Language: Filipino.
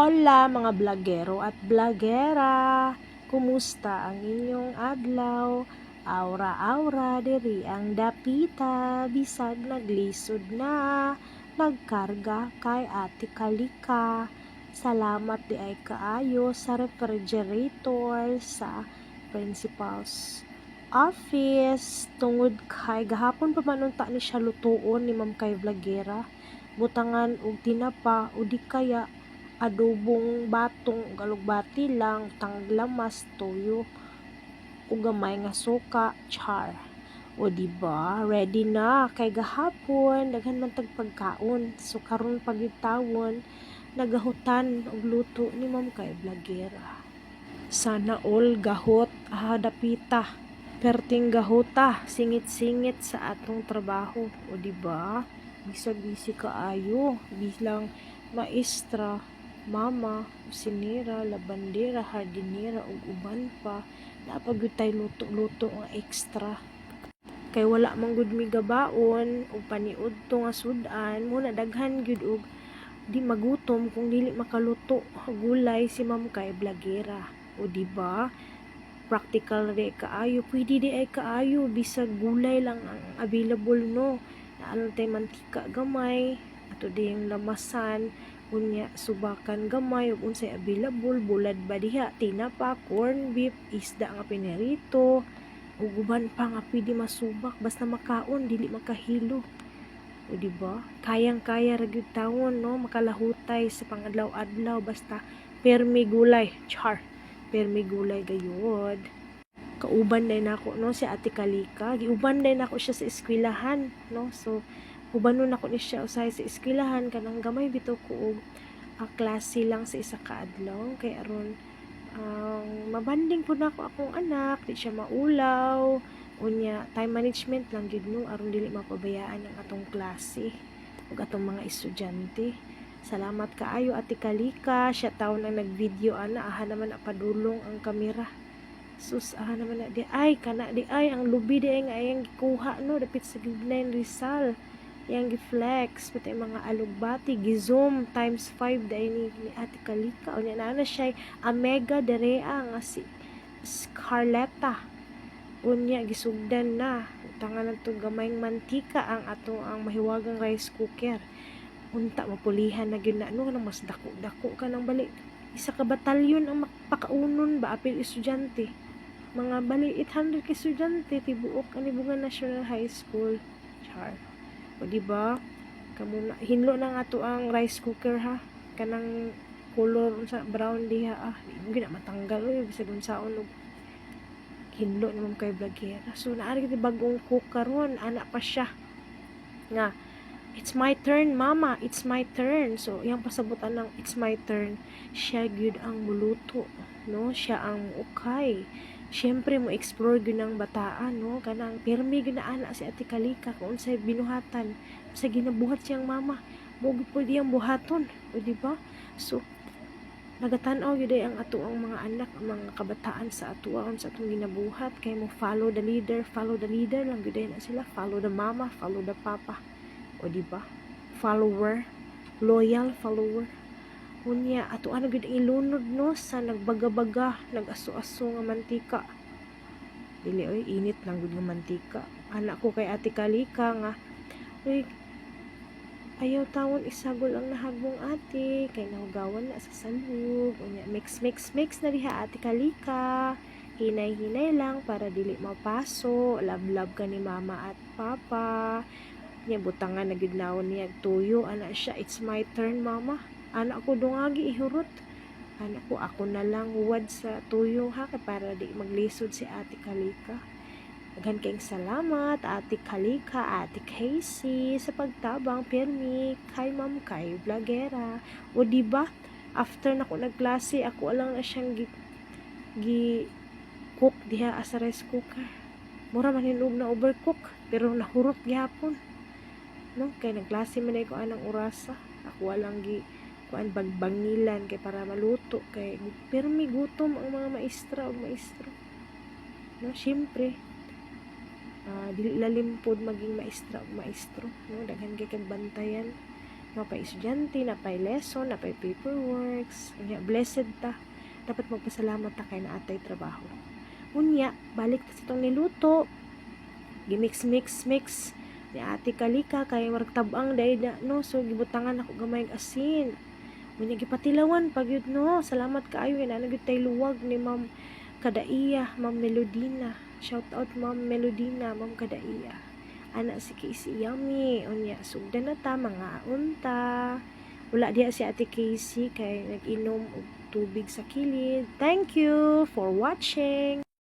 Hola mga blogero at blogera! Kumusta ang inyong adlaw? Aura-aura diri ang dapita, bisag naglisod na, nagkarga kay Ate Kalika. Salamat di ay kaayo sa refrigerator sa principal's office. Tungod kay gahapon pa manunta ni siya lutuon ni Ma'am kay Vlogera. Butangan og tinapa o di kaya adobong batong ug alugbati lang, tang lamas, toyo ug gamay nga suka, char. O diba, ready na kay gahapon daghan man tag pagkaon. So karon pagitawon nagahutan og luto ni Ma'am kay Vlogera. Sana all gahot dapita. Perting gahuta, singit-singit sa atong trabaho. O diba? Bisag-bisi kaayo bilang maestra, mama, kusinera, labandera, hardinera ug uban pa. Napagud tay luto-luto nga extra. Kay wala man gud mi gabaon ug paniudto nga sudan, muna daghan gyud og di magutom kung dili makaluto gulay si Ma'am kay Vlogera. O diba? Practical di kaayo, pwede di ay kaayo bisag gulay lang ang available no. Naalang tay mantika gamay, ato di yung lamasan, unya subakan gamay ug unsay available, bulad ba diha, tinapa, corn beef, isda nga pinirito, ug uban pa nga pwede masubak basta makaon dili makahilo. O diba? Kayang-kaya ra gyud tawon no, makalahutay sa pangadlaw-adlaw basta permi gulay, char. Permi gulay gayud. Kauban din ako no si Ate Kalika, giuban din ako siya sa eskwelahan no. So ubanon ako ni siya usay sa eskwelahan kanang gamay bitaw ko og klase lang sa isa ka adlaw kay aron mabanding pud nako akong anak, di siya maulaw. Unya time management lang gyud no aron dili mapabayaan ang atong klase ug atong mga estudyante. Salamat kaayo Ate Kalika, siya taon ang nag-video ana, aha naman na padulong ang kamera. Sus, aha naman na di ay kana di ay ang lubi di ay nga ayang gikuha no dapit sa Gignain Rizal. Yang gi-flex pati mga alugbati gi-zoom times 5 dai ni Ate Kalika. Unya na siya a mega derea nga si Scarletta. Unya gisugdan na tangan nato gamayng mantika ang ato ang mahiwagang rice cooker. Unta mapulihan na gyud na no mas dako-dako ka nang bali isa ka batalyon ang makapakaunon ba apil estudyante, mga bali 800 ka estudyante tibuok ani Bunga National High School, char. O diba kamo na hinlo na nga to ang rice cooker ha, kanang color sa brown diha di gyud na matanggal oy bisag unsaon og hinlo naman kay Vlogera. So naari gyud bagong cook karon, ana pa siya nga it's my turn mama, it's my turn. So yang pasabutan ng it's my turn, siya gyud ang muluto no, siya ang ukay. Syempre mo explore gyud ang bataan no, kanang pirmi gyud na ana si Ate Kalika kung unsay binuhatan sa ginabuhat siyang mama mo gyud pud iyang buhaton. O diba? So nagatan-aw gyud ang ato ang mga anak, ang mga kabataan sa ato sa atong ginabuhat kay mo follow the leader lang gyud na sila, follow the mama, follow the papa. O diba? Follower, loyal follower. Unya ato ano gyud ilunod no sa nagbaga-baga, nag-aso-aso nga mantika. Dili oy init lang gyud nga mantika. Anak ko kay Ate Kalika nga oy ayaw tawon isagol ang nahagbong ate kay nahugawan na sa salug. Unya mix na diha Ate Kalika. Hinay-hinay lang para dili mapaso. Love ka ni mama at papa. Niya butangan na gyud nawon niya tuyo ana siya, it's my turn mama. Anak ko dungagi ihurot. Anak ko ako na lang huwad sa tuyo ha kay para di maglisod si Ate Kalika. Daghan kayong salamat Ate Kalika, Ate Casey sa pagtabang pirmi kay Ma'am kay Vlogera. O diba after nako nagklase ako lang na siyang gi cook diha as rice cooker. Mura man hinog na overcook pero nahurot gyapon no, kay nagklase man ko anang orasa ako walang gi kuan bagbangilan kay para maluto kay pero may gutom ang mga maestra o maestro no. Syempre dili lalim pod maging maestra o maestro no, daghan kay kag bantayan napay estudyante, napay lesson, napay paperworks. Unya, blessed ta. Dapat magpasalamat ta kay naatay trabaho. Unya, balik ta sa itong niluto. Gimix-mix-mix. Ni ate kalika, kay warag tabang dahil na, no? So, gibutangan ako gamay ng asin. Unya, gipatilawan pag yun, no? Salamat kaayo. Inanagod tayo luwag ni Ma'am Kadaiya, Ma'am Melodina. Shout out Ma'am Melodina, Ma'am Kadaiya. Anak si Casey Yummy. Unya, sugda na ta, mga unta. Wala diya si Ate Casey kay nag-inom og tubig sa kilid. Thank you for watching.